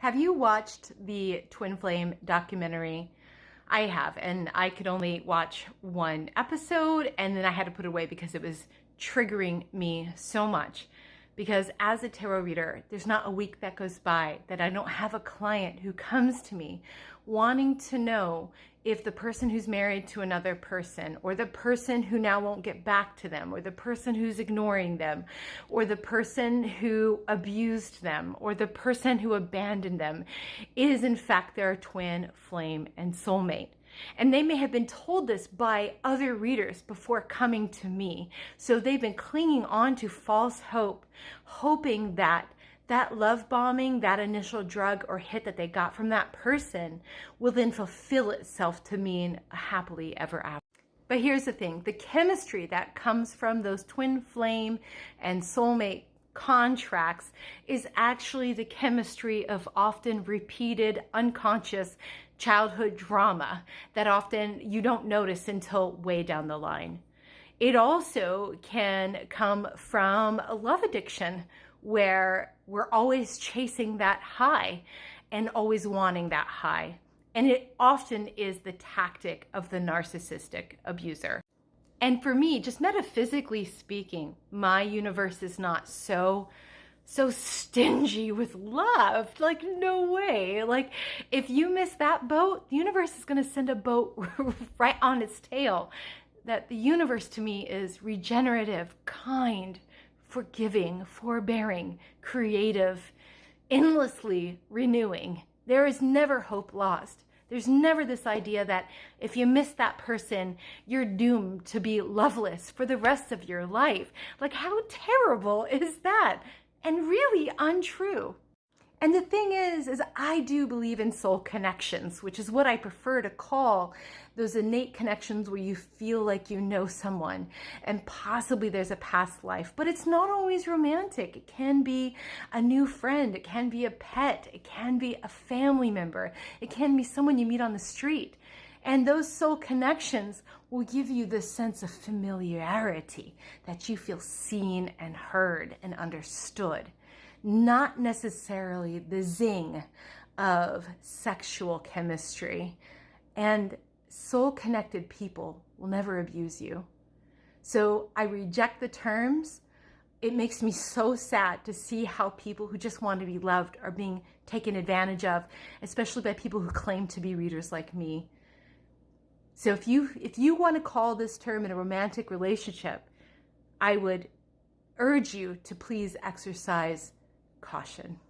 Have you watched the Twin Flame documentary? I have, and I could only watch one episode and then I had to put it away because it was triggering me so much. Because as a tarot reader, there's not a week that goes by that I don't have a client who comes to me wanting to know if the person who's married to another person, or the person who now won't get back to them, or the person who's ignoring them, or the person who abused them, or the person who abandoned them, is in fact their twin flame and soulmate. And they may have been told this by other readers before coming to me. So they've been clinging on to false hope, hoping that that love bombing, that initial drug or hit that they got from that person will then fulfill itself to mean a happily ever after. But here's the thing, the chemistry that comes from those twin flame and soulmate contracts is actually the chemistry of often repeated unconscious childhood drama that often you don't notice until way down the line. It also can come from a love addiction where we're always chasing that high and always wanting that high. And it often is the tactic of the narcissistic abuser. And for me, just metaphysically speaking, my universe is not so stingy with love. Like, no way. Like, if you miss that boat, the universe is going to send a boat right on its tail. That the universe to me is regenerative, kind, forgiving, forbearing, creative, endlessly renewing. There is never hope lost. There's never this idea that if you miss that person, you're doomed to be loveless for the rest of your life. Like, how terrible is that? And really untrue. And the thing is I do believe in soul connections, which is what I prefer to call those innate connections where you feel like you know someone and possibly there's a past life. But it's not always romantic. It can be a new friend. It can be a pet. It can be a family member. It can be someone you meet on the street. And those soul connections will give you this sense of familiarity, that you feel seen and heard and understood. Not necessarily the zing of sexual chemistry. And soul-connected people will never abuse you. So I reject the terms. It makes me so sad to see how people who just want to be loved are being taken advantage of, especially by people who claim to be readers like me. So if you want to call this term in a romantic relationship, I would urge you to please exercise caution.